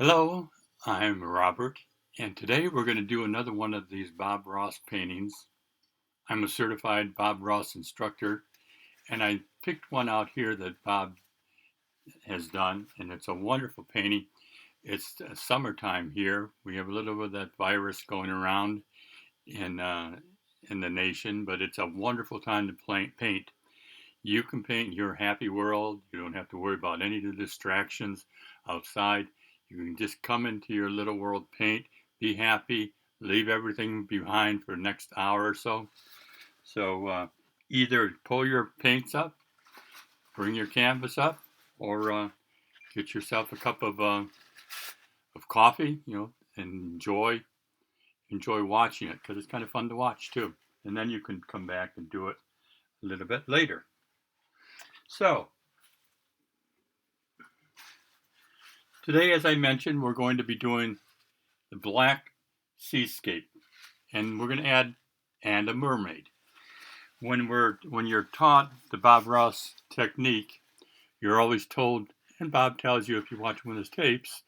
Hello, I'm Robert, and today we're going to do another one of these Bob Ross paintings. I'm a certified Bob Ross instructor, and I picked one out here that Bob has done, and it's a wonderful painting. It's summertime here. We have a little bit of that virus going around in, uh, in the nation, but it's a wonderful time to paint. You can paint your happy world. You don't have to worry about any of the distractions outside. You can just come into your little world, paint, be happy, leave everything behind for the next hour or so. So either pull your paints up, bring your canvas up, or get yourself a cup of coffee, and enjoy watching it because it's kind of fun to watch too. And then you can come back and do it a little bit later. So today, as I mentioned, we're going to be doing the black seascape, and we're going to add and a mermaid. When you're taught the Bob Ross technique, you're always told, and Bob tells you if you watch one of his tapes,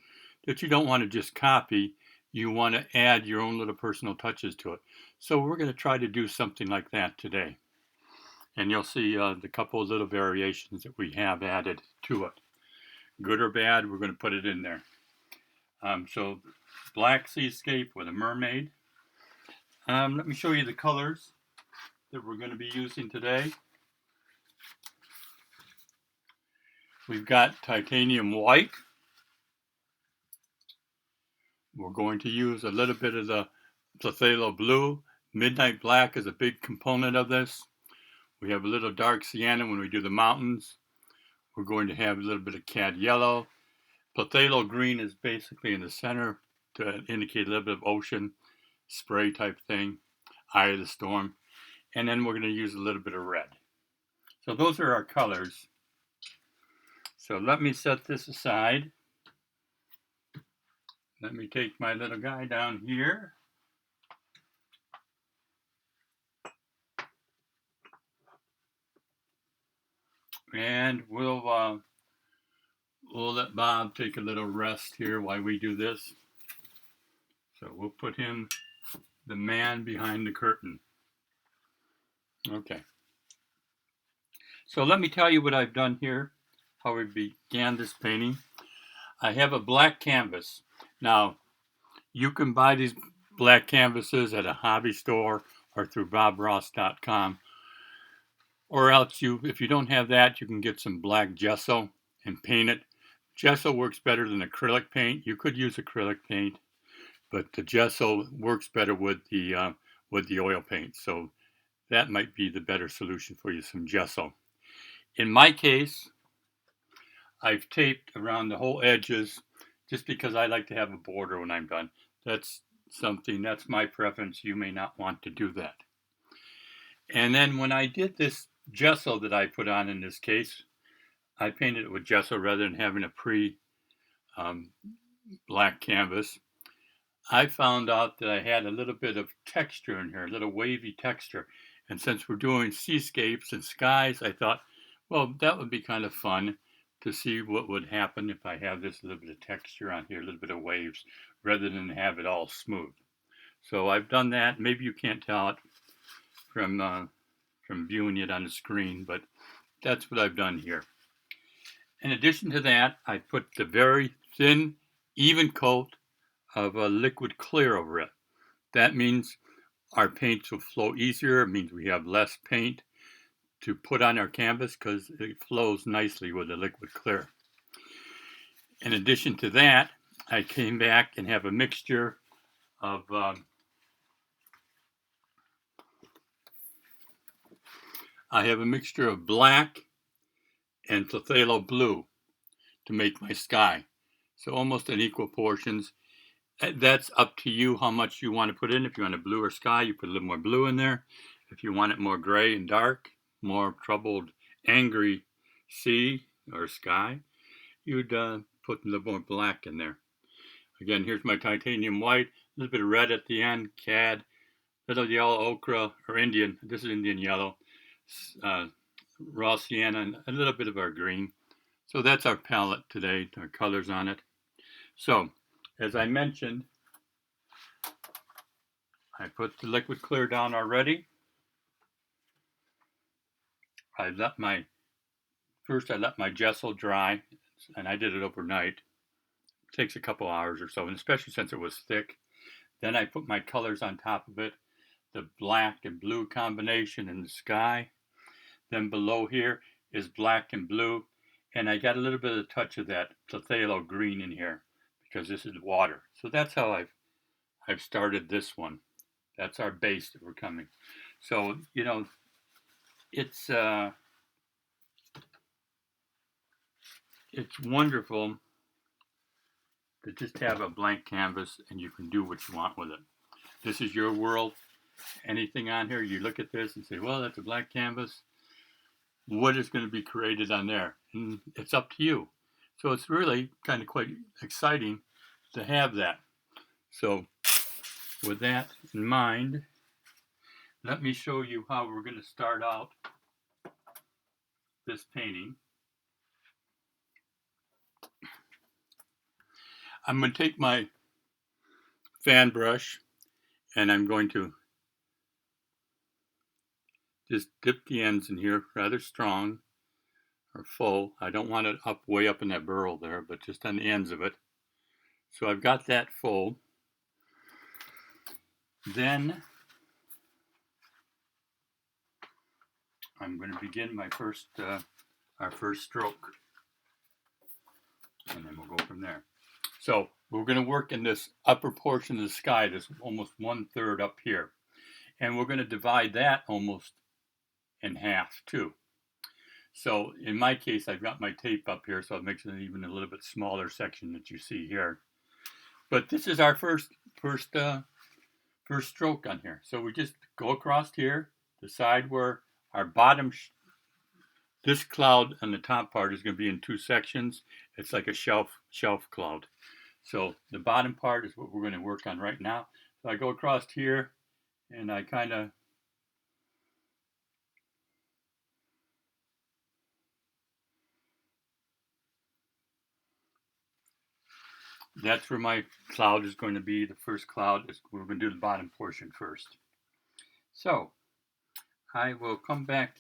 that you don't want to just copy. You want to add your own little personal touches to it. So we're going to try to do something like that today, and you'll see the couple of little variations that we have added to it. Good or bad, we're going to put it in there. So black seascape with a mermaid. Let me show you the colors that we're going to be using today. We've got titanium white. We're going to use a little bit of the phthalo blue. Midnight black is a big component of this. We have a little dark sienna when we do the mountains. We're going to have a little bit of cad yellow. Phthalo green is basically in the center to indicate a little bit of ocean spray type thing, eye of the storm. And then we're going to use a little bit of red. So those are our colors. So let me set this aside. Let me take my little guy down here. And we'll let Bob take a little rest here while we do this. So we'll put him, the man behind the curtain. Okay. So let me tell you what I've done here, how we began this painting. I have a black canvas. Now, you can buy these black canvases at a hobby store or through bobross.com. Or else if you don't have that, you can get some black gesso and paint it. Gesso works better than acrylic paint. You could use acrylic paint, but the gesso works better with the oil paint. So that might be the better solution for you, some gesso. In my case, I've taped around the whole edges just because I like to have a border when I'm done. That's my preference. You may not want to do that. And then when I did this gesso that I put on in this case, I painted it with gesso rather than having a black canvas. I found out that I had a little bit of texture in here, a little wavy texture. And since we're doing seascapes and skies, I thought, well, that would be kind of fun to see what would happen if I have this little bit of texture on here, a little bit of waves, rather than have it all smooth. So I've done that. Maybe you can't tell it from viewing it on the screen, but that's what I've done here. In addition to that, I put the very thin, even coat of a liquid clear over it. That means our paints will flow easier. It means we have less paint to put on our canvas because it flows nicely with the liquid clear. In addition to that, I came back and have a mixture of black and phthalo blue to make my sky. So almost in equal portions. That's up to you how much you want to put in. If you want a blue or sky, you put a little more blue in there. If you want it more gray and dark, more troubled, angry sea or sky, you'd put a little more black in there. Again, here's my titanium white, a little bit of red at the end, cad, little yellow ochre or Indian. This is Indian yellow, raw sienna, and a little bit of our green. So that's our palette today, our colors on it. So as I mentioned, I put the liquid clear down already. I let my gesso dry, and I did it overnight. It takes a couple hours or so, and especially since it was thick. Then I put my colors on top of it, the black and blue combination in the sky. Then below here is black and blue, and I got a little bit of a touch of that phthalo green in here because this is water. So that's how I've started this one. That's our base that we're coming. So it's wonderful to just have a blank canvas and you can do what you want with it. This is your world. Anything on here, you look at this and say, well, that's a blank canvas. What is going to be created on there? And it's up to you. So it's really kind of quite exciting to have that. So with that in mind, let me show you how we're going to start out this painting. I'm going to take my fan brush and I'm going to just dip the ends in here rather strong or full. I don't want it up way up in that burl there, but just on the ends of it. So I've got that full. Then I'm going to begin my our first stroke, and then we'll go from there. So we're going to work in this upper portion of the sky, this almost 1/3 up here, and we're going to divide that almost in half too. So in my case, I've got my tape up here, so it makes it even a little bit smaller section that you see here. But this is our first stroke on here. So we just go across here, decide where our bottom, this cloud on the top part is going to be in 2 sections. It's like a shelf cloud. So the bottom part is what we're going to work on right now. So I go across here and I kind of that's where my cloud is going to be. The first cloud is we're going to do the bottom portion first. So I will come back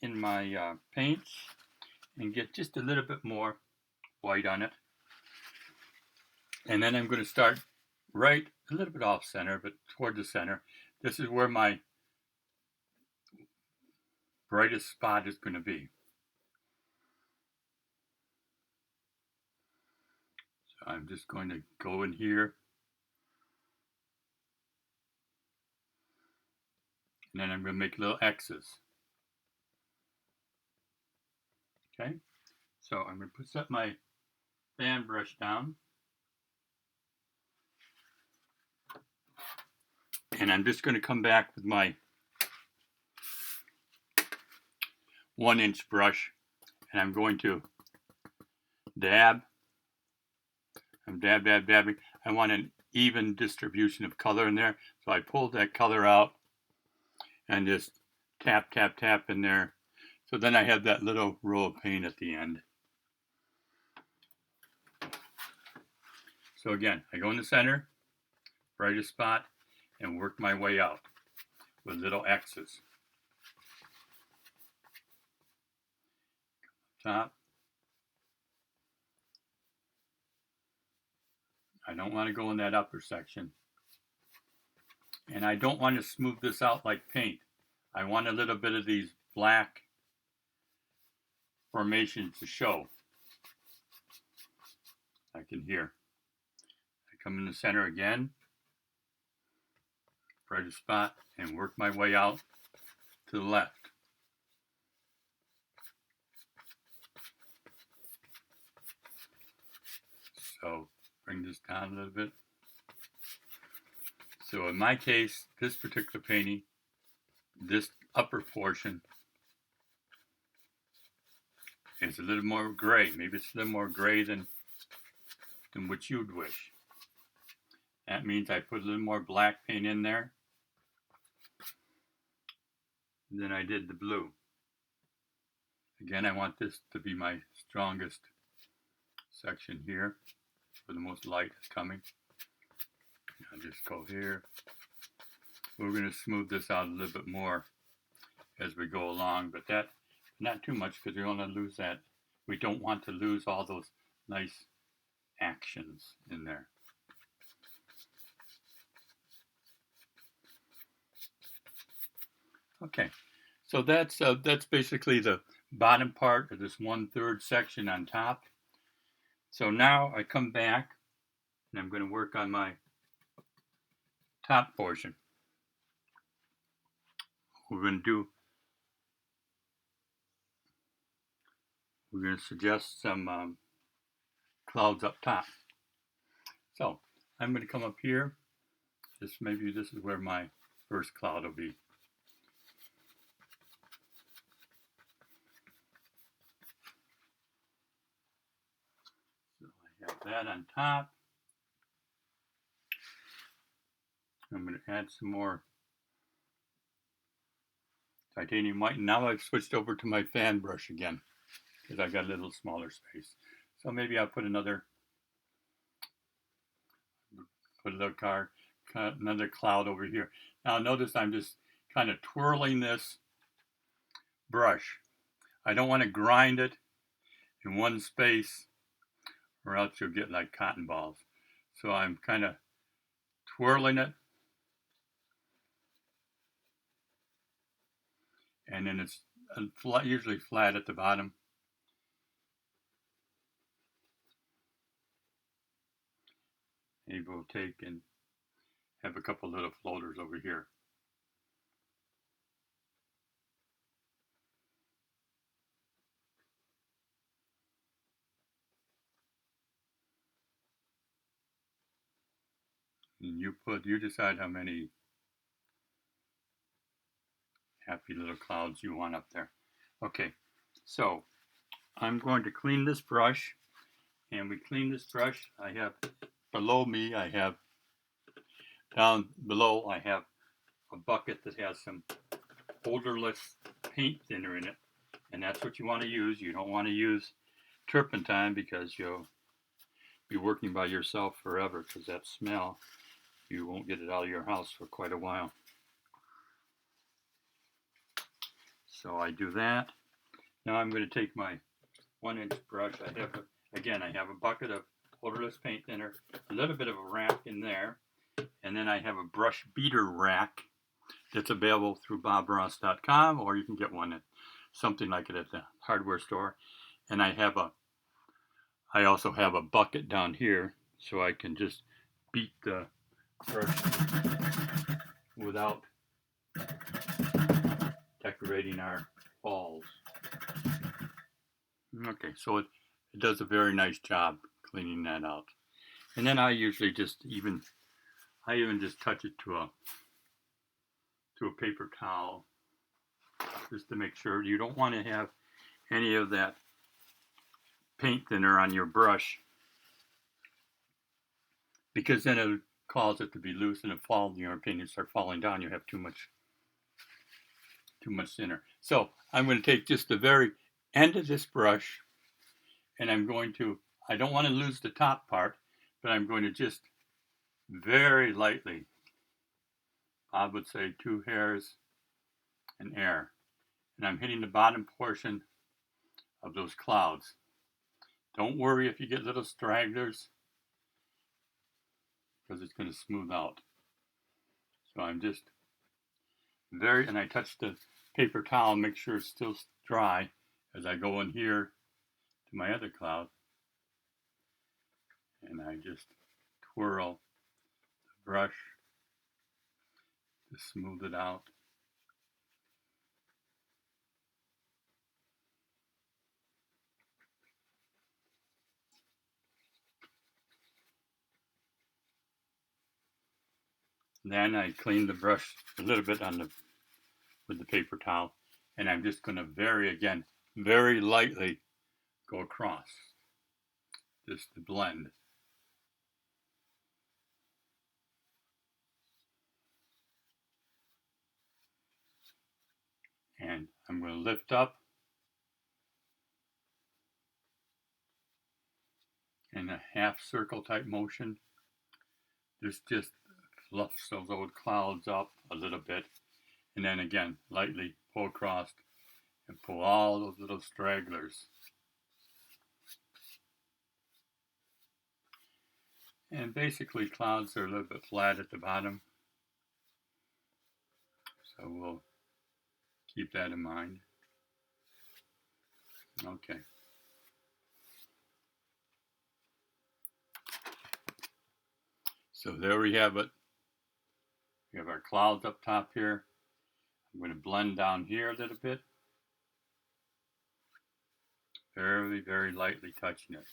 in my paints and get just a little bit more white on it. And then I'm going to start right a little bit off center, but toward the center. This is where my brightest spot is going to be. So I'm just going to go in here. And then I'm going to make little X's. Okay, so I'm going to set my fan brush down. And I'm just going to come back with my 1-inch brush. And I'm going to dab. I'm dabbing. I want an even distribution of color in there. So I pulled that color out and just tap in there. So then I have that little row of paint at the end. So again, I go in the center, brightest spot, and work my way out with little X's. Top. I don't want to go in that upper section. And I don't want to smooth this out like paint. I want a little bit of these black formations to show. I can hear. I come in the center again, brightest spot, and work my way out to the left. So bring this down a little bit. So in my case, this particular painting, this upper portion is a little more gray. Maybe it's a little more gray than what you'd wish. That means I put a little more black paint in there than I did the blue. Again, I want this to be my strongest section here. where the most light is coming. I'll just go here. We're going to smooth this out a little bit more as we go along, but that not too much because we don't want to lose that. We don't want to lose all those nice actions in there. Okay, so that's basically the bottom part of this 1/3 section on top. So now I come back and I'm going to work on my top portion. We're going to suggest some clouds up top. So I'm going to come up here. Maybe this is where my first cloud will be. So I have that on top. I'm going to add some more titanium white. And now I've switched over to my fan brush again because I got a little smaller space. So maybe I'll put another cloud over here. Now notice I'm just kind of twirling this brush. I don't want to grind it in one space or else you'll get like cotton balls. So I'm kind of twirling it, and then it's usually flat at the bottom. Maybe we'll take and have a couple little floaters over here. And you decide how many happy little clouds you want up there. Okay, so I'm going to clean this brush, and we clean this brush. I have below me, down below, I have a bucket that has some odorless paint thinner in it, and that's what you want to use. You don't want to use turpentine because you'll be working by yourself forever, because that smell, you won't get it out of your house for quite a while. So I do that. Now I'm going to take my 1-inch brush. I have a bucket of odorless paint thinner, a little bit of a rack in there, and then I have a brush beater rack that's available through bobross.com, or you can get one at something like it at the hardware store. And I also have a bucket down here, so I can just beat the brush without decorating our balls. Okay, so it does a very nice job cleaning that out. And then I usually just even just touch it to a paper towel, just to make sure. You don't want to have any of that paint thinner on your brush, because then it cause it to be loose and it falls, in your opinion, start falling down. You have too much thinner. So I'm going to take just the very end of this brush, and I don't want to lose the top part, but I'm going to just very lightly, I would say 2 hairs and air, and I'm hitting the bottom portion of those clouds. Don't worry if you get little stragglers, because it's going to smooth out. So I'm just and I touch the paper towel, make sure it's still dry as I go in here to my other cloud, and I just twirl the brush to smooth it out. Then I clean the brush a little bit with the paper towel, and I'm just going to very lightly go across just to blend. And I'm going to lift up and in a half circle type motion. This just fluffs those old clouds up a little bit, and then again lightly pull across and pull all those little stragglers. And basically clouds are a little bit flat at the bottom, so we'll keep that in mind. Okay. So there we have it. We have our clouds up top here. I'm going to blend down here a little bit. Very, very lightly touching it.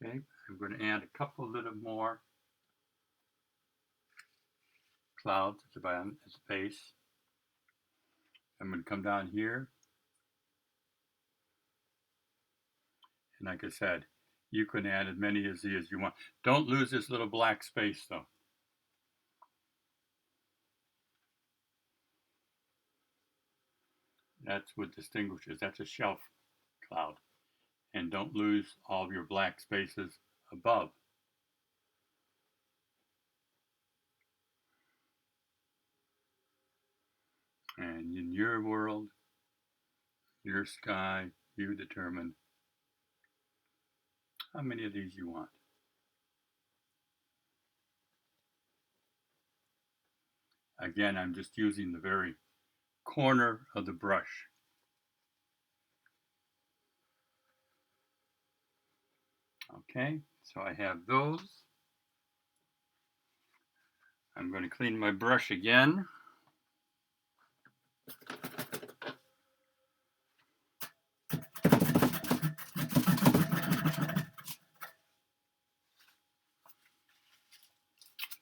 Okay, I'm going to add a couple little more clouds at the bottom, at the base. I'm going to come down here. And like I said, you can add as many as these as you want. Don't lose this little black space though. That's what distinguishes. That's a shelf cloud. And don't lose all of your black spaces above. And in your world, your sky, you determine how many of these you want. Again, I'm just using the very corner of the brush. Okay, so I have those. I'm going to clean my brush again.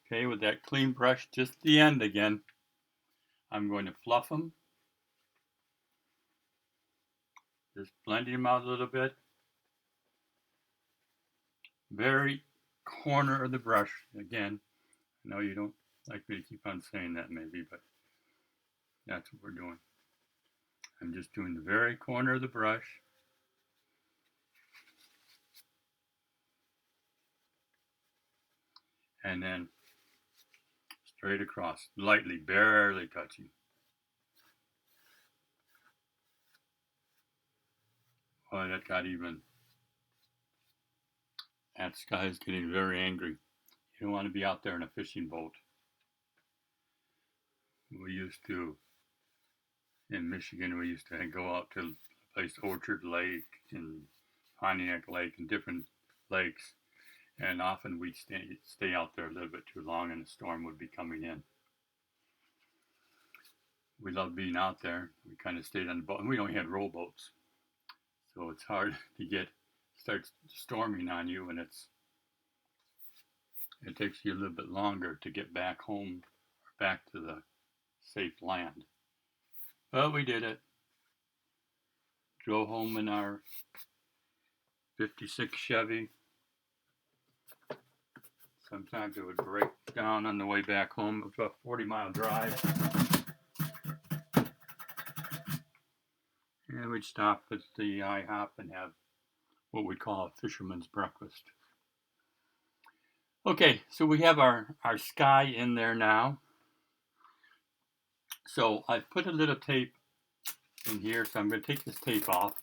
Okay, with that clean brush, just the end again, I'm going to fluff them. Just blending them out a little bit. Very corner of the brush. Again, I know you don't like me to keep on saying that maybe, but that's what we're doing. I'm just doing the very corner of the brush. And then straight across, lightly, barely touching. Boy, that got even. That sky is getting very angry. You don't want to be out there in a fishing boat. We used to, in Michigan, we used to go out to a place, Orchard Lake and Pontiac Lake and different lakes. And often we'd stay out there a little bit too long and a storm would be coming in. We loved being out there. We kind of stayed on the boat, and we only had rowboats. So it's hard to starts storming on you, and it takes you a little bit longer to get back home or back to the safe land. But we did it. Drove home in our 56 Chevy. Sometimes it would break down on the way back home. It was about a 40-mile drive. And we'd stop at the IHOP and have what we call a fisherman's breakfast. Okay, so we have our sky in there now. So I've put a little tape in here, so I'm going to take this tape off.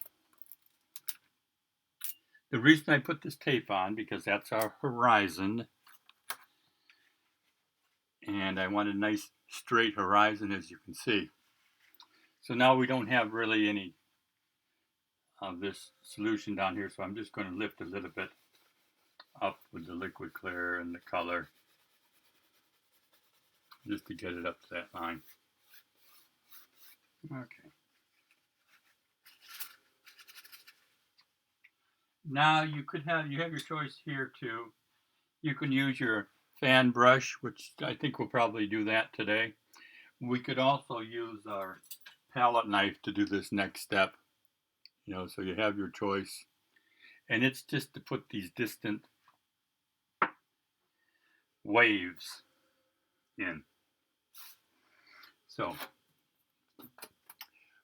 The reason I put this tape on, because that's our horizon. And I want a nice straight horizon, as you can see. So now we don't have really any of this solution down here, so I'm just going to lift a little bit up with the liquid clear and the color just to get it up to that line. Okay. Now you have your choice here too. You can use your fan brush, which I think we'll probably do that today. We could also use our palette knife to do this next step. So you have your choice. And it's just to put these distant waves in. So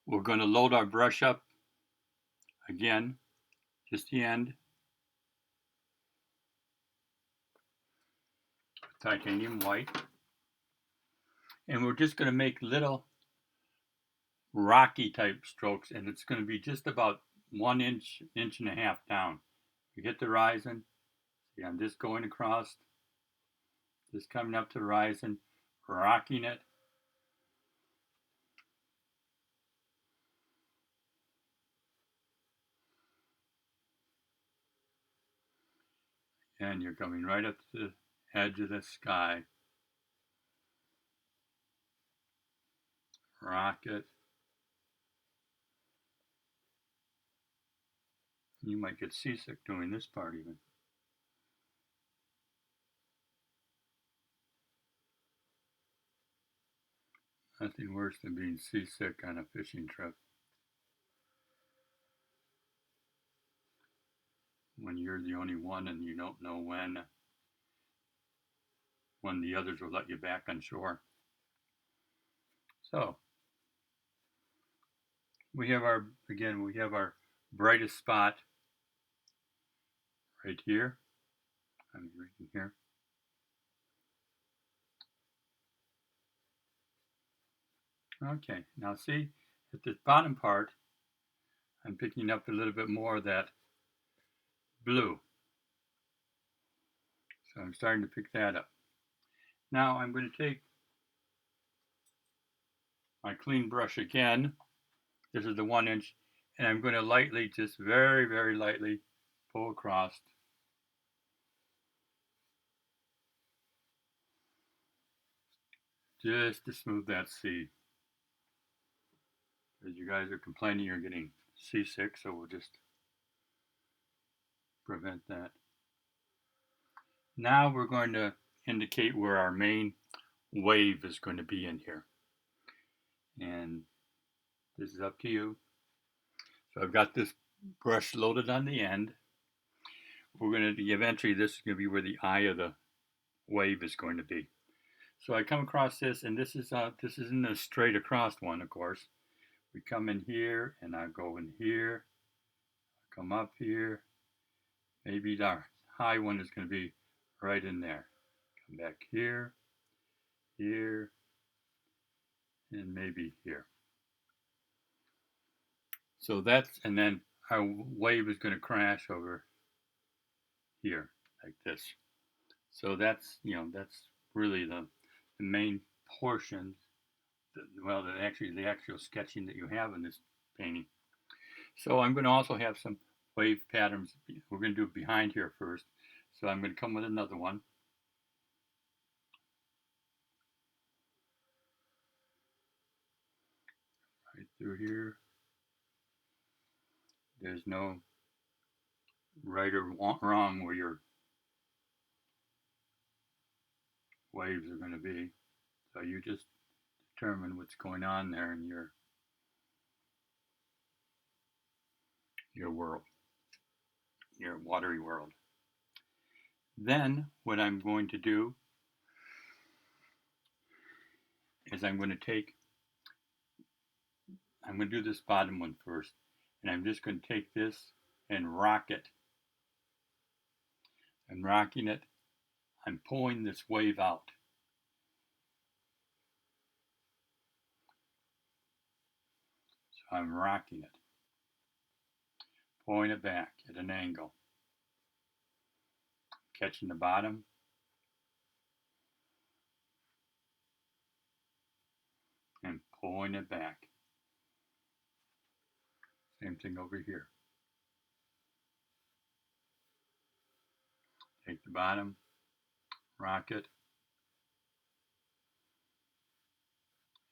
we're going to load our brush up again, just the end, titanium white. And we're just going to make little rocky type strokes, and it's going to be just about 1 inch, inch and a half down. You get the horizon. See, I'm just going across, just coming up to the horizon, rocking it. And you're coming right up to the edge of the sky. Rock it. You might get seasick doing this part even. Nothing worse than being seasick on a fishing trip. When you're the only one and you don't know when the others will let you back on shore. So we have our brightest spot right here. I'm right in here. Okay, now see, at the bottom part, I'm picking up a little bit more of that blue. So I'm starting to pick that up. Now I'm going to take my clean brush again. This is the 1 inch, and I'm going to lightly, just very, very lightly, pull across. Just to smooth that sea. Because you guys are complaining you're getting seasick, so we'll just prevent that. Now we're going to indicate where our main wave is going to be in here. And this is up to you. So I've got this brush loaded on the end. We're going to, eventually this is going to be where the eye of the wave is going to be. So I come across this, and this isn't a straight across one, of course. We come in here, and I go in here, come up here. Maybe the high one is going to be right in there. Come back here, here, and maybe here. So that's, and then our wave is going to crash over here like this. So that's, that's really the main portion. Well, the actual sketching that you have in this painting. So I'm going to also have some wave patterns. We're going to do it behind here first. So I'm going to come with another one. Right through here. There's no right or wrong where your waves are going to be. So you just determine what's going on there in your world, your watery world. Then what I'm going to do is I'm going to do this bottom one first, and I'm just going to take this and rock it. I'm rocking it. I'm pulling this wave out. So I'm rocking it, pulling it back at an angle, catching the bottom, and pulling it back. Same thing over here. Take the bottom, rock it,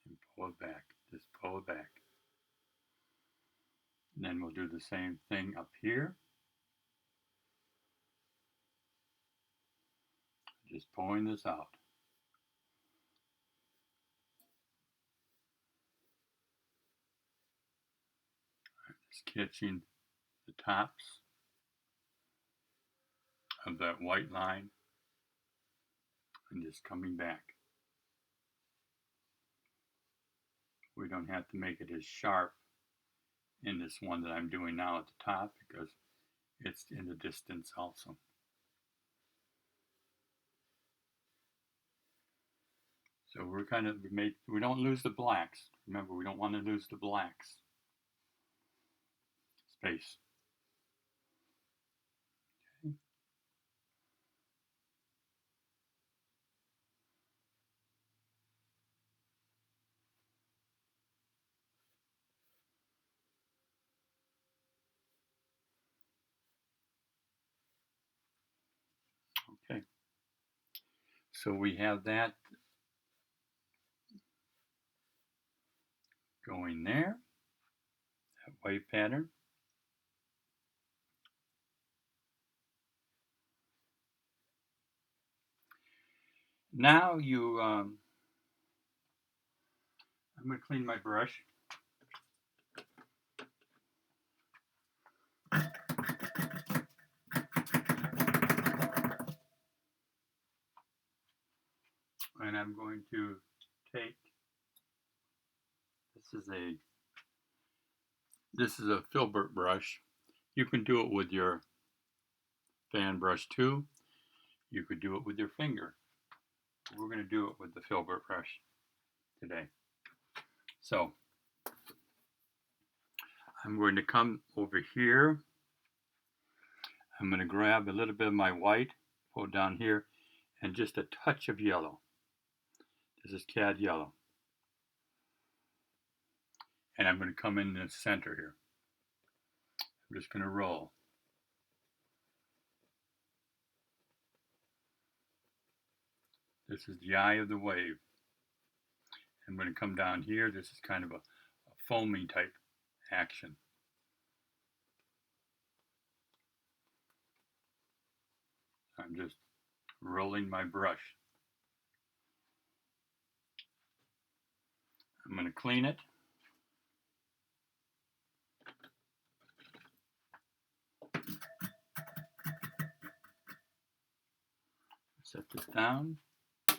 and pull it back. Just pull it back. And then we'll do the same thing up here. Just pulling this out. Just catching the tops of that white line and just coming back. We don't have to make it as sharp in this one that I'm doing now at the top because it's in the distance also. So we're kind of, we don't lose the blacks. Remember, we don't want to lose the blacks. Space. Okay. So we have that going there, that wave pattern. Now I'm going to clean my brush. And I'm going to take, this is a filbert brush. You can do it with your fan brush too. You could do it with your finger. We're going to do it with the filbert brush today. So I'm going to come over here. I'm going to grab a little bit of my white, pull it down here, and just a touch of yellow. This is cad yellow. And I'm going to come in the center here. I'm just going to roll. This is the eye of the wave. I'm going to come down here. This is kind of a foaming type action. I'm just rolling my brush. I'm going to clean it. Set this down. I'm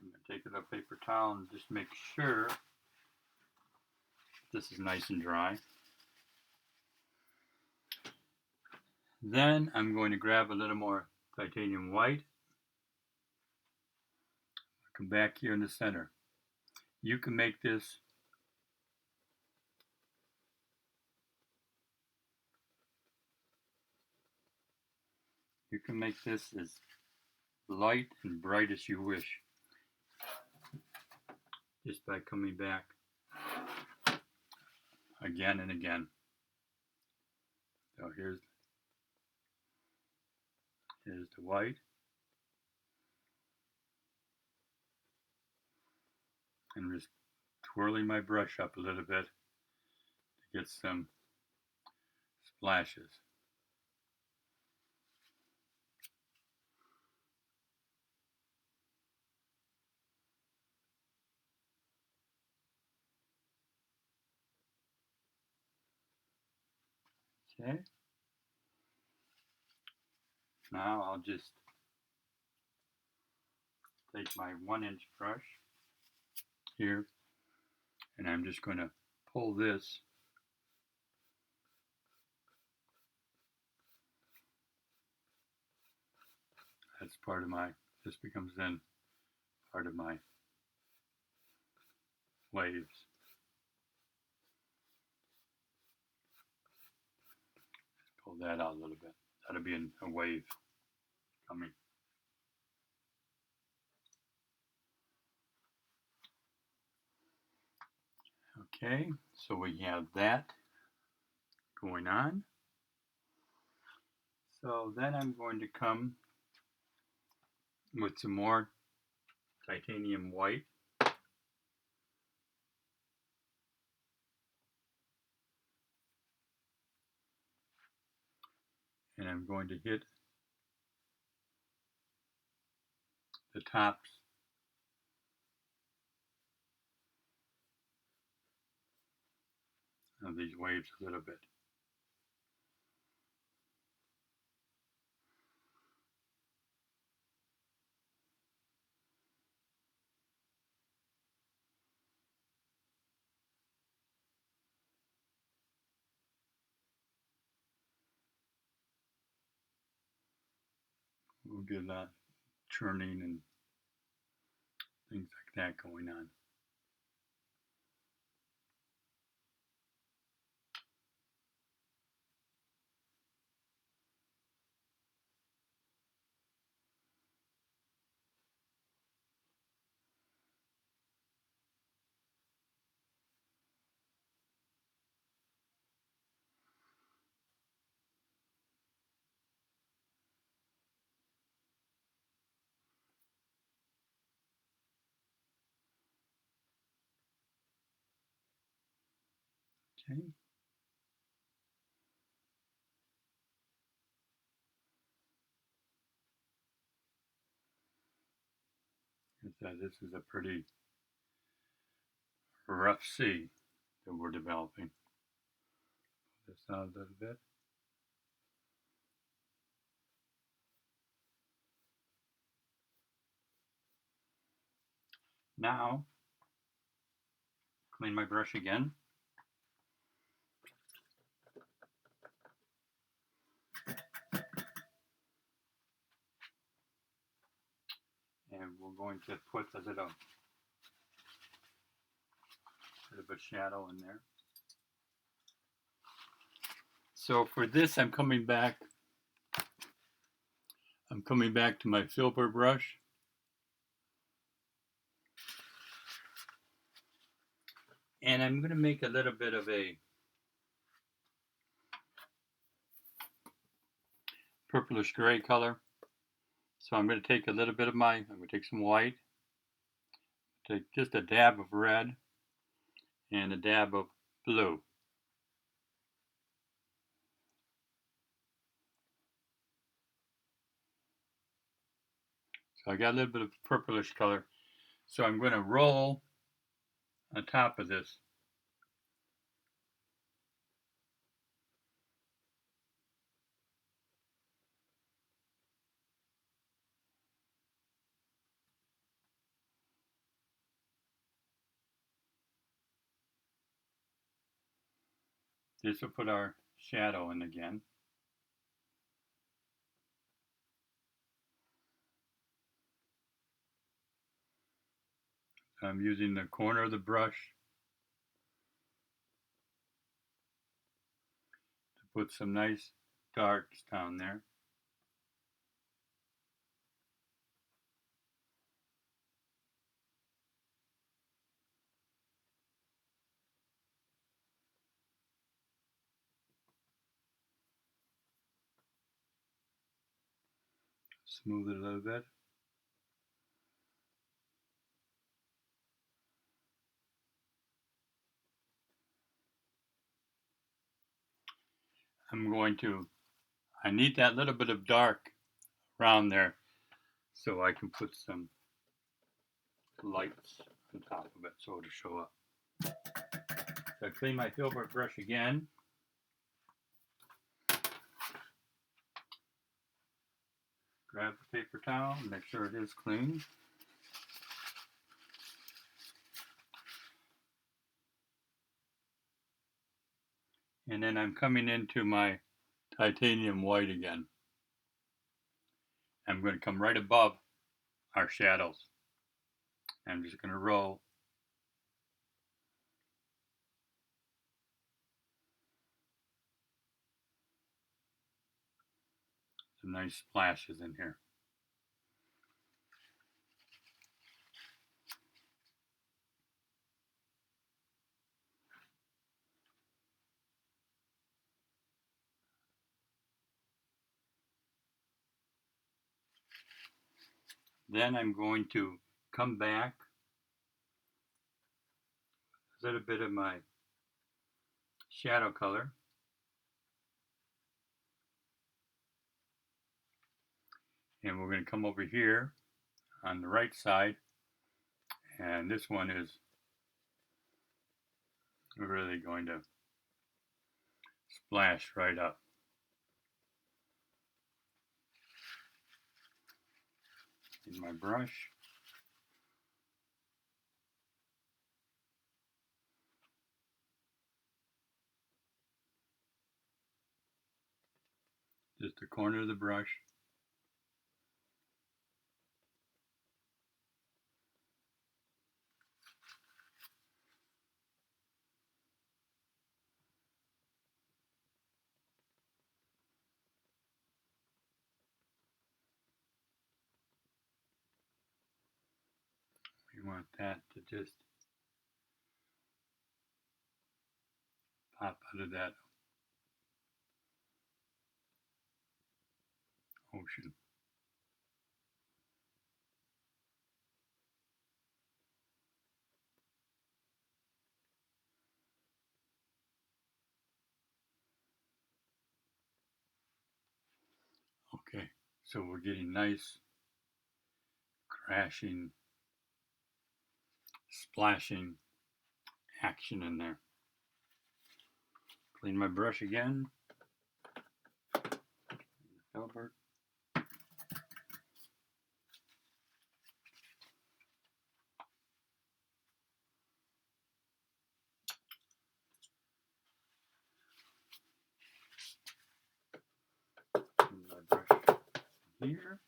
going to take a paper towel and just make sure this is nice and dry. Then I'm going to grab a little more titanium white. Come back here in the center. You can make this as light and bright as you wish, just by coming back again and again. So here's the white. And just twirling my brush up a little bit to get some splashes. Okay. Now I'll just take my 1-inch brush here, and I'm just going to pull this as part of my, this becomes then part of my waves. Pull that out a little bit. That'll be a wave coming. Okay, so we have that going on. So then I'm going to come with some more titanium white. And I'm going to hit the tops of these waves a little bit. we'll get a lot of churning and things like that going on. Okay. This is a pretty rough sea that we're developing. This out a little bit. Now, clean my brush again. And we're going to put a little bit of a shadow in there. So for this, I'm coming back to my silver brush. And I'm going to make a little bit of a purplish gray color. So I'm going to take a little bit of I'm going to take some white, take just a dab of red, and a dab of blue. So I got a little bit of purplish color. So I'm going to roll on top of this. This will put our shadow in again. I'm using the corner of the brush to put some nice darks down there. Smooth it a little bit. I need that little bit of dark around there so I can put some lights on top of it so it'll show up. So I clean my filbert brush again. Grab the paper towel and make sure it is clean. And then I'm coming into my titanium white again. I'm going to come right above our shadows. I'm just going to roll some nice splashes in here. Then I'm going to come back a little bit of my shadow color. And we're going to come over here on the right side. And this one is really going to splash right up. In my brush. Just the corner of the brush. We want that to just pop out of that ocean. Okay, so we're getting nice crashing, splashing action in there. Clean my brush again. Filbert. Clean my brush here.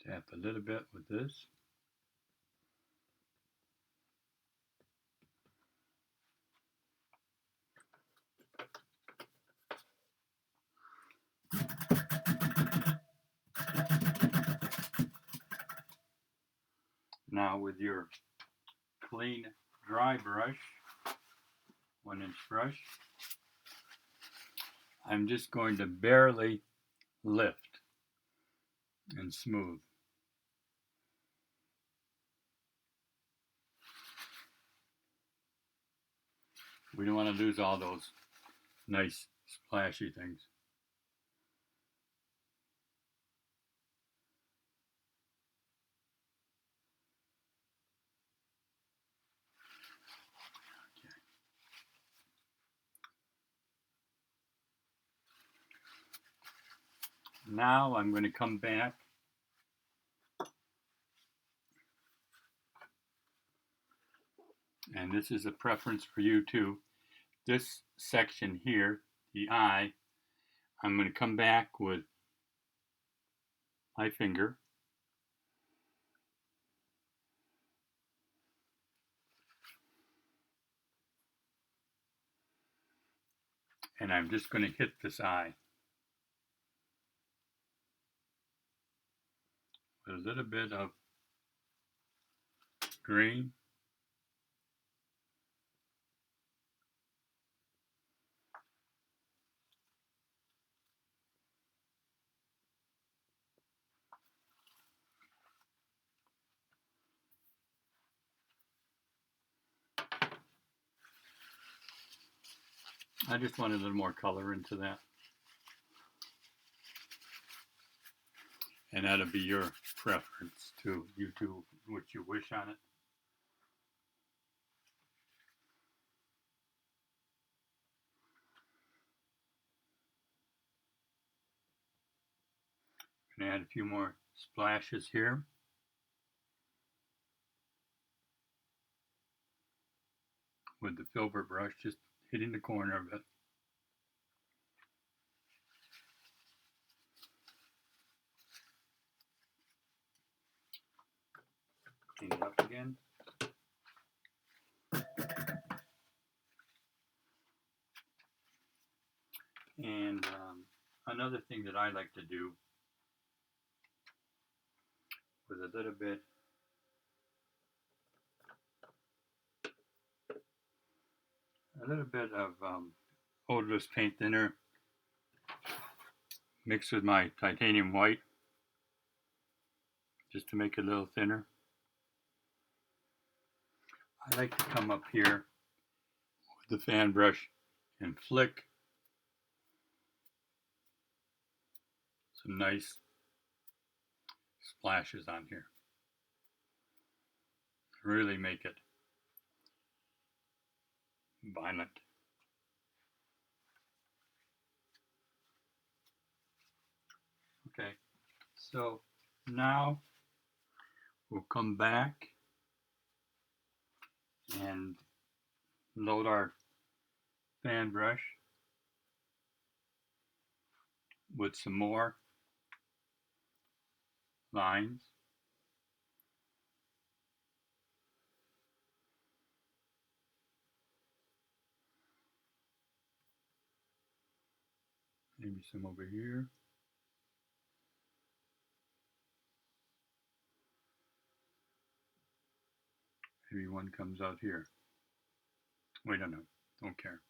Tap a little bit with this. Now with your clean dry brush, 1-inch brush, I'm just going to barely lift and smooth. We don't want to lose all those nice splashy things. Now I'm going to come back and this is a preference for you too. This section here, the eye, I'm going to come back with my finger and I'm just going to hit this eye with a little bit of green. I just want a little more color into that. And that'll be your preference too. You do what you wish on it. I'm going to add a few more splashes here. With the filbert brush, just hitting the corner of it. Clean it up again. And another thing that I like to do with a little bit of odorless paint thinner mixed with my titanium white, just to make it a little thinner. I like to come up here with the fan brush and flick some nice splashes on here. Really make it violent. Okay, so now we'll come back and load our fan brush with some more lines. Maybe some over here. Maybe one comes out here. We don't know. Don't care.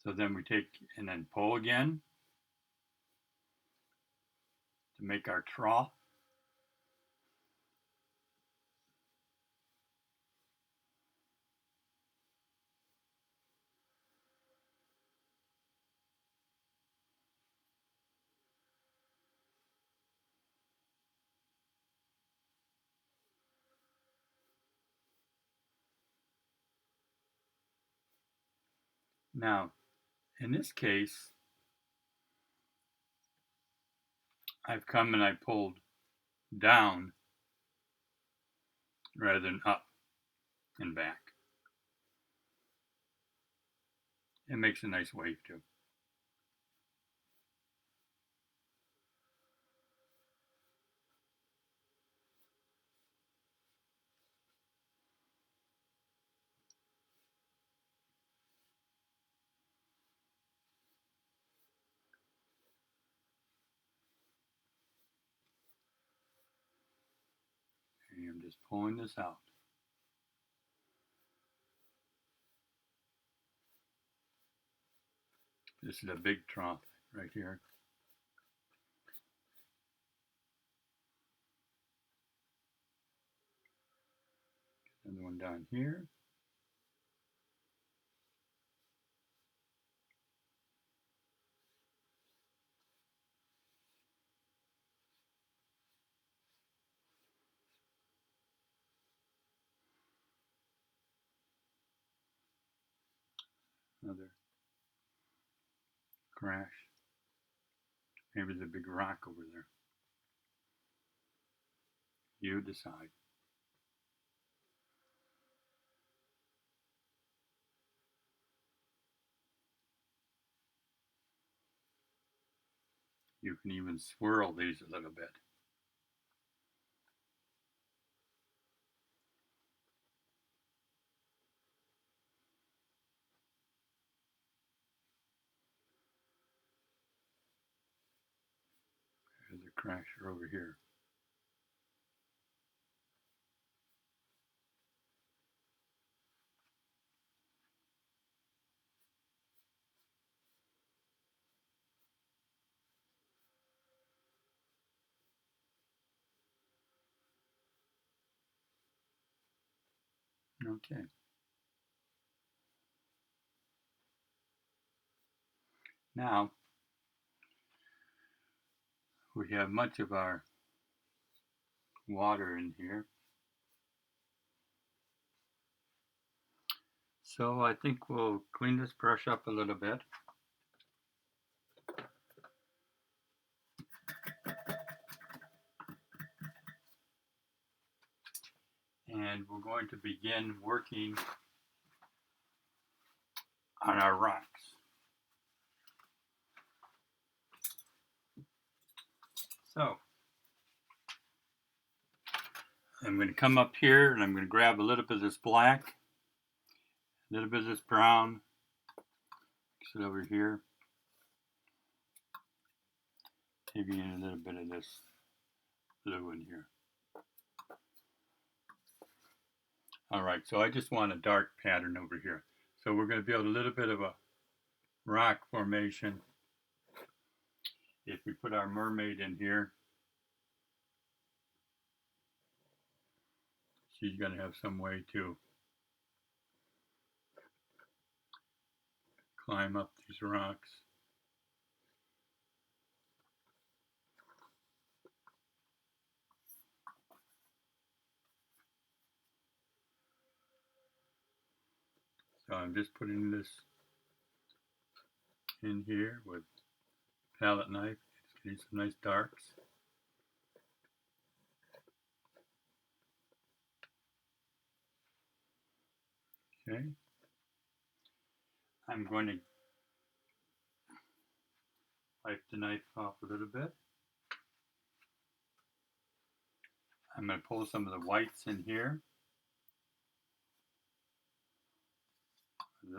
So then we take and then pull again to make our trough. Now, in this case, I've come and I pulled down rather than up and back. It makes a nice wave too. And I'm just pulling this out. This is a big trough right here. Another one down here. Another crash. Maybe there's a big rock over there. You decide. You can even swirl these a little bit. There's a crasher over here. Okay. Now, we have much of our water in here. So I think we'll clean this brush up a little bit. And we're going to begin working on our rocks. So I'm going to come up here and I'm going to grab a little bit of this black, a little bit of this brown, mix it over here, maybe in a little bit of this blue in here. All right, so I just want a dark pattern over here. So we're going to build a little bit of a rock formation. If we put our mermaid in here, she's going to have some way to climb up these rocks. So I'm just putting this in here with palette knife. It's getting some nice darks. Okay. I'm going to wipe the knife off a little bit. I'm going to pull some of the whites in here.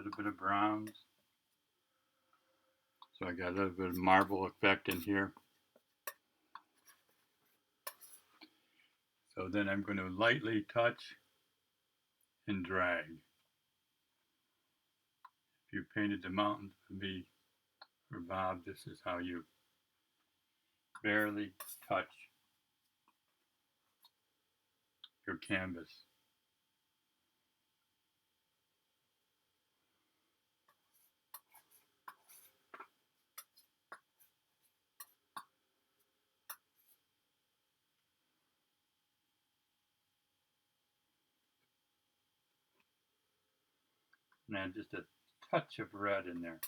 little bit of browns. So I got a little bit of marble effect in here. So then I'm going to lightly touch and drag. If you painted the mountains for me or Bob, this is how you barely touch your canvas. And add just a touch of red in there.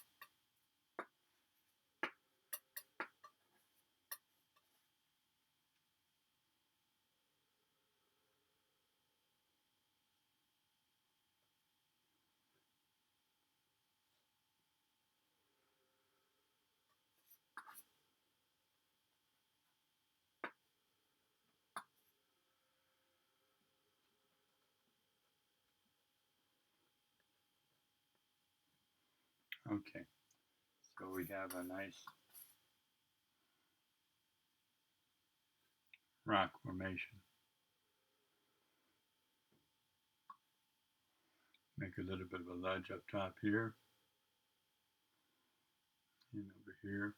Okay, so we have a nice rock formation. Make a little bit of a ledge up top here and over here.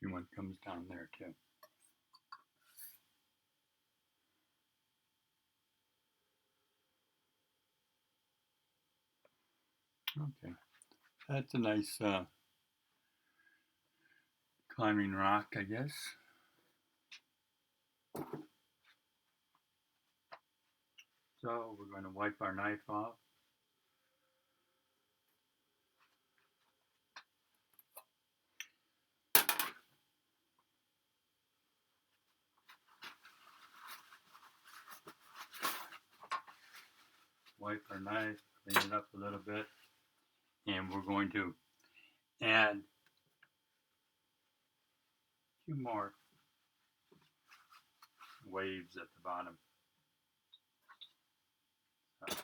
And one comes down there too. Okay, that's a nice climbing rock, I guess. So we're going to wipe our knife off. Wipe our knife, clean it up a little bit, and we're going to add 2 more waves at the bottom. So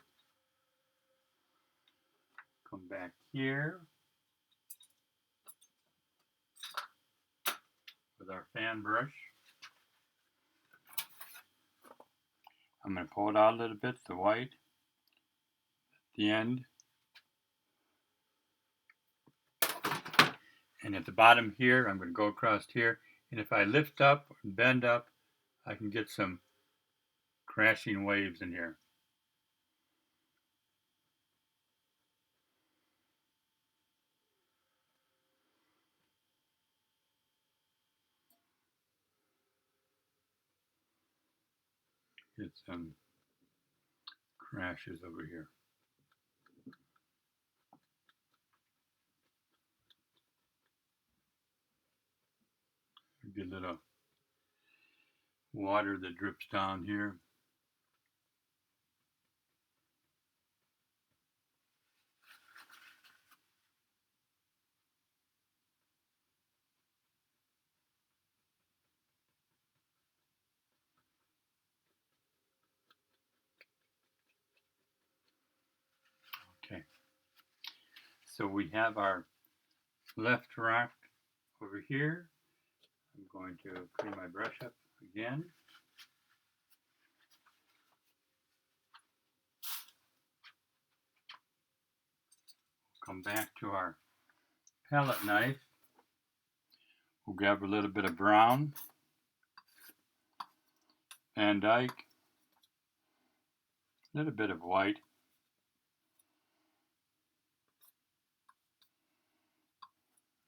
come back here with our fan brush. I'm going to pull it out a little bit, the white, at the end. And at the bottom here, I'm going to go across here. And if I lift up and bend up, I can get some crashing waves in here. Get some crashes over here. Get a little water that drips down here. Okay, so we have our left rock over here. I'm going to clean my brush up again. Come back to our palette knife. We'll grab a little bit of brown, Van Dyke, a little bit of white,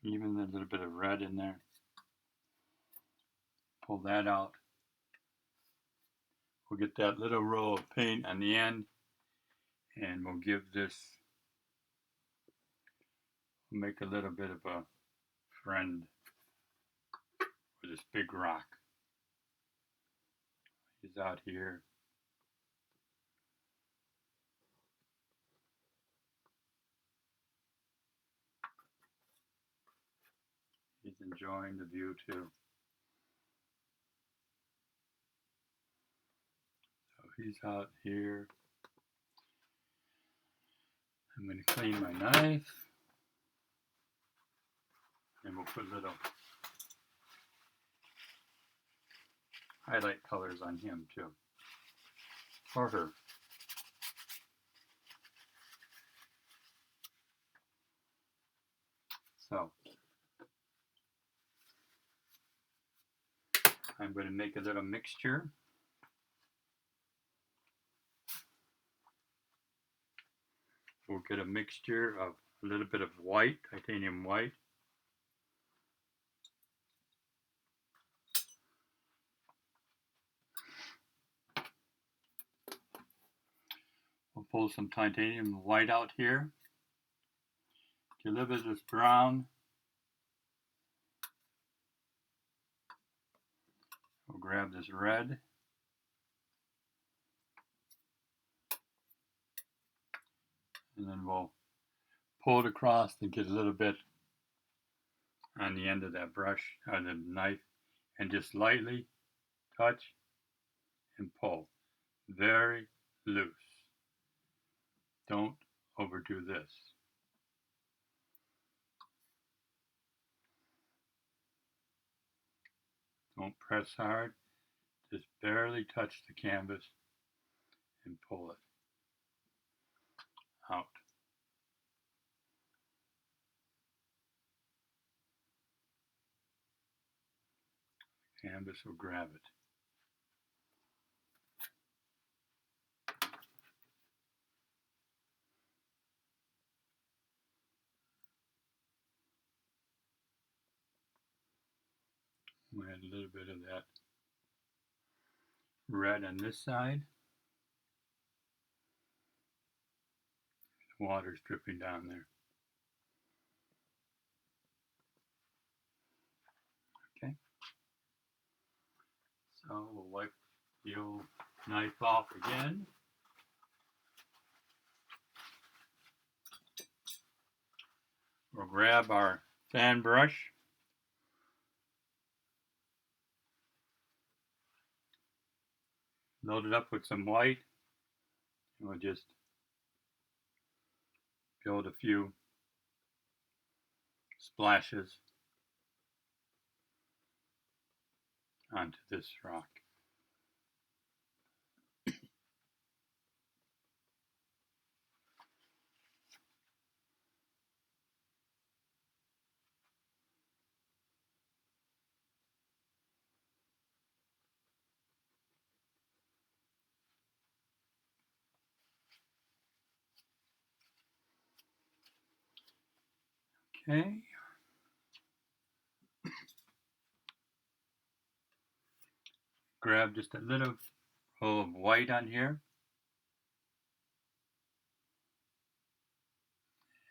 even a little bit of red in there. Pull that out. We'll get that little row of paint on the end, and we'll give this, we'll make a little bit of a friend with this big rock. He's out here. enjoying the view too. So he's out here. I'm going to clean my knife, and we'll put little highlight colors on him too, or her. So I'm going to make a little mixture. We'll get a mixture of a little bit of white, titanium white, we'll pull some titanium white out here, get a little bit of this brown, we'll grab this red, and then we'll pull it across and get a little bit on the end of that brush, or the knife, and just lightly touch and pull. Very loose. Don't overdo this. Don't press hard. Just barely touch the canvas and pull it out. Canvas will grab it. We'll add a little bit of that red on this side. Water's dripping down there. Okay. So we'll wipe the old knife off again. We'll grab our fan brush. Load it up with some white. And we'll just build a few splashes onto this rock. Okay. Grab just a little roll of white on here.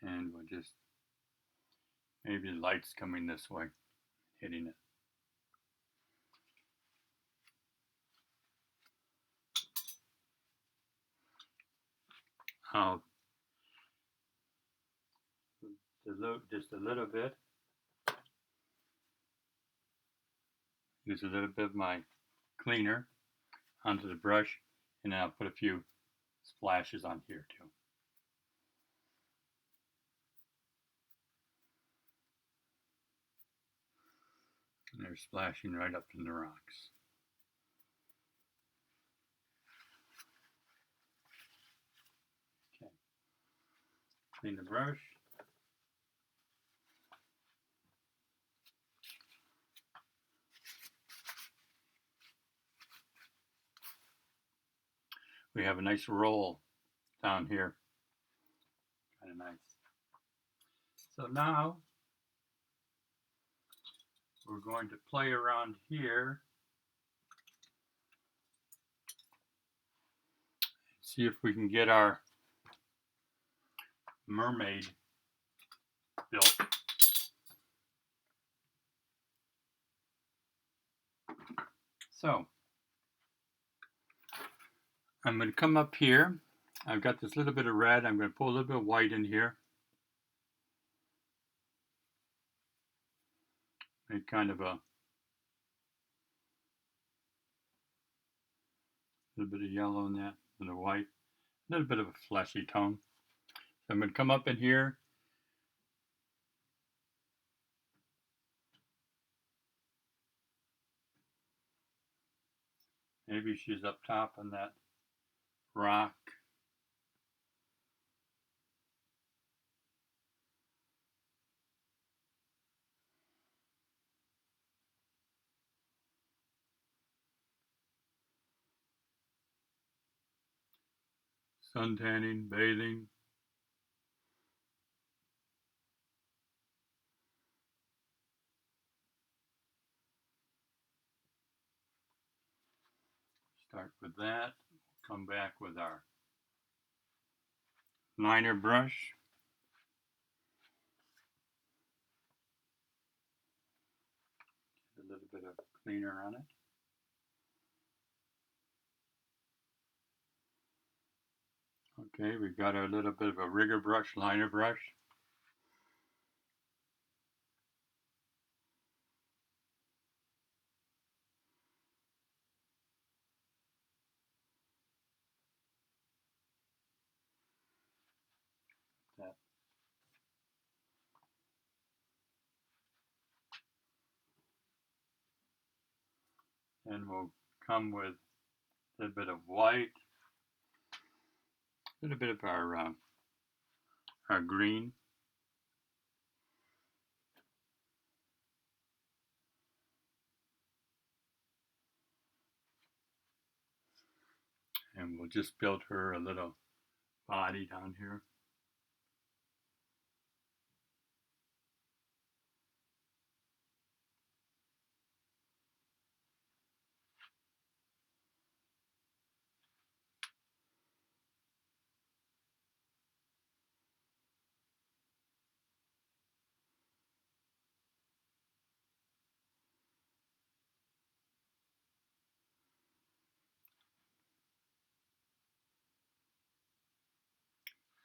And we'll just, maybe the light's coming this way, hitting it. I'll dilute just a little bit. Use a little bit of my cleaner onto the brush, and then I'll put a few splashes on here too. And they're splashing right up in the rocks. Okay. Clean the brush. We have a nice roll down here. Kind of nice. So now we're going to play around here. See if we can get our mermaid built. So I'm going to come up here. I've got this little bit of red. I'm going to pull a little bit of white in here. make kind of a little bit of yellow in that, and a white, a little bit of a fleshy tone. So I'm going to come up in here. Maybe she's up top on that rock. Sun tanning, bathing. Start with that. Come back with our liner brush. Get a little bit of cleaner on it. Okay, we've got a little bit of a rigger brush, liner brush. That. And we'll come with a little bit of white, a little bit of our green. And we'll just build her a little body down here.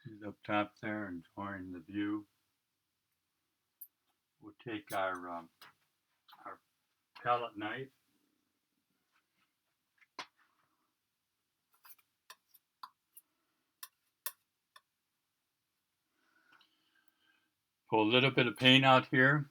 She's up top there enjoying the view. We'll take our palette knife. Pull a little bit of paint out here.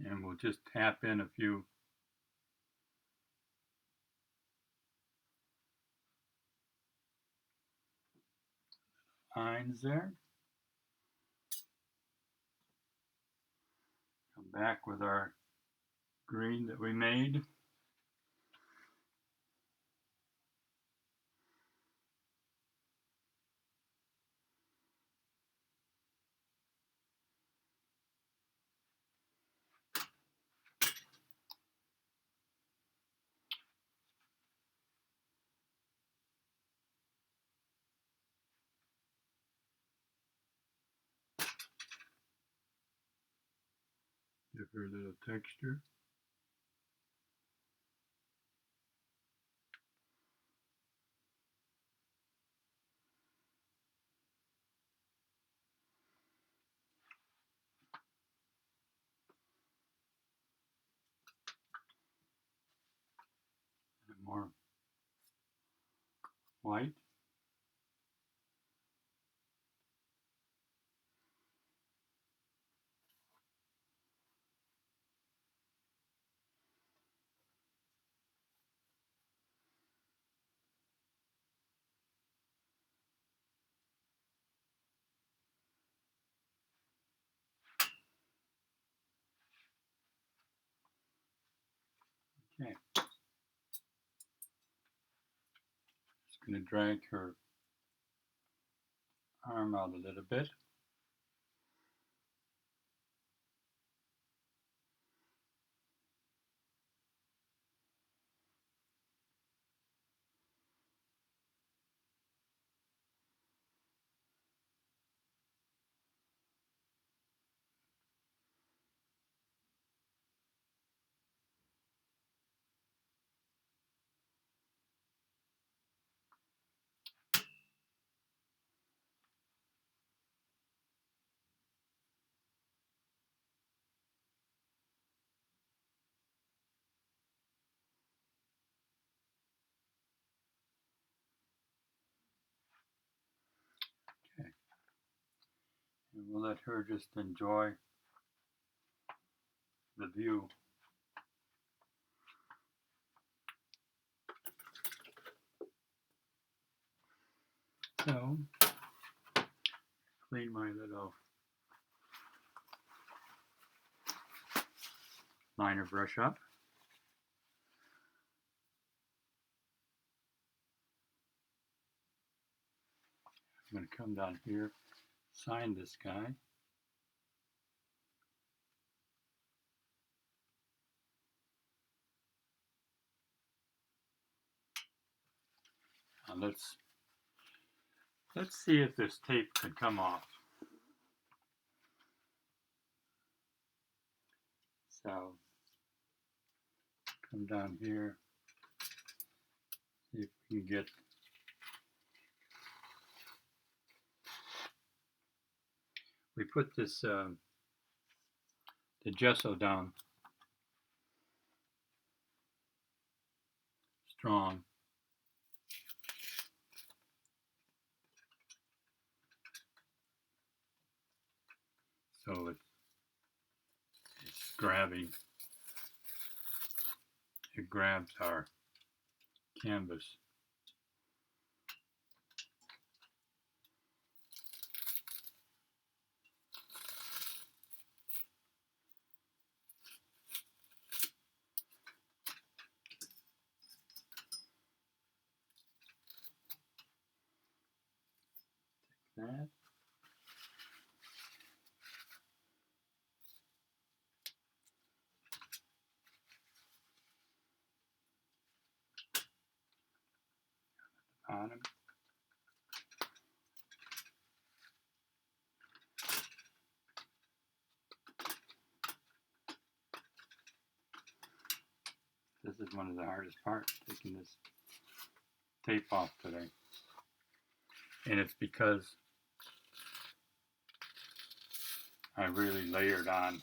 And we'll just tap in a few lines there. Come back with our green that we made. Give her a little texture. And more white. Okay. Just going to drag her arm out a little bit. we'll let her just enjoy the view. So, clean my little liner brush up. I'm going to come down here, sign this guy. Now let's see if this tape can come off. So come down here, see if we can get we put this the gesso down strong. So it's grabbing. It grabs our canvas. That. Bottom. This is one of the hardest parts, taking this tape off today. And it's because I really layered on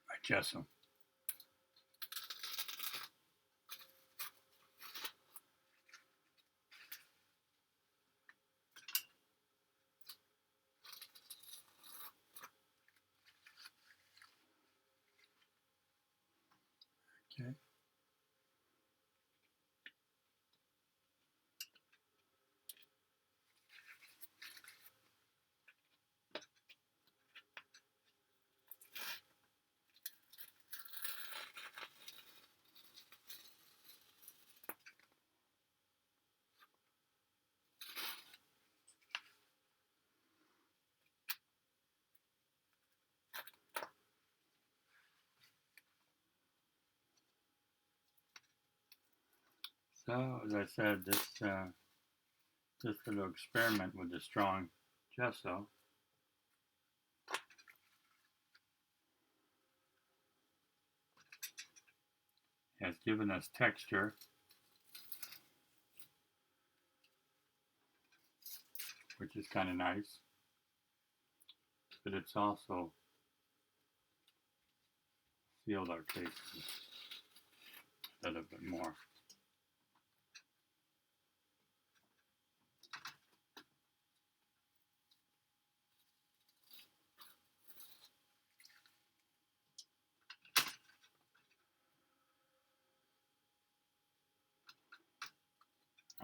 my gesso. Okay. So as I said, this little experiment with the strong gesso has given us texture, which is kind of nice, but it's also sealed our case a little bit more.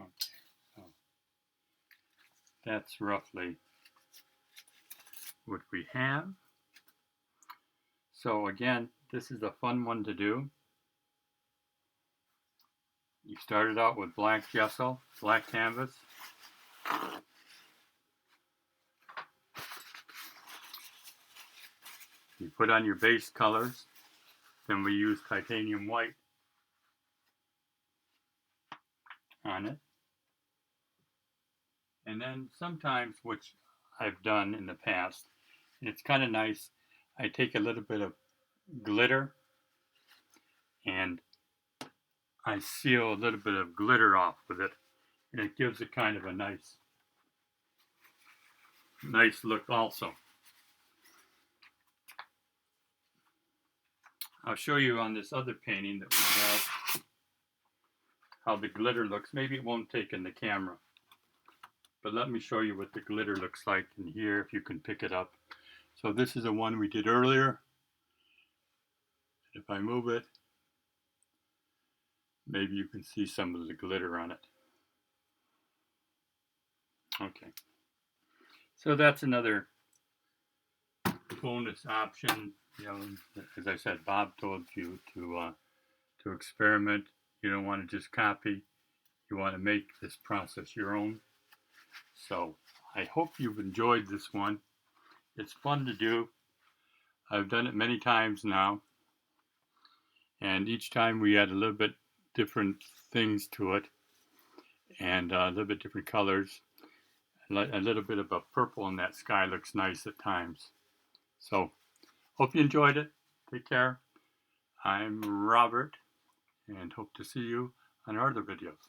Okay, so that's roughly what we have. So again, this is a fun one to do. You started out with black gesso, black canvas. You put on your base colors, then we use titanium white on it. And then sometimes, which I've done in the past, and it's kind of nice, I take a little bit of glitter and I seal a little bit of glitter off with it, and it gives it kind of a nice look also. I'll show you on this other painting that we have how the glitter looks. Maybe it won't take in the camera. But let me show you what the glitter looks like in here if you can pick it up. So this is the one we did earlier. If I move it, maybe you can see some of the glitter on it. Okay. So that's another bonus option. You know, as I said, Bob told you to experiment. You don't want to just copy. You want to make this process your own. So I hope you've enjoyed this one. It's fun to do. I've done it many times now, and each time we add a little bit different things to it, and a little bit different colors. A little bit of a purple in that sky looks nice at times. So hope you enjoyed it. Take care. I'm Robert, and hope to see you on our other videos.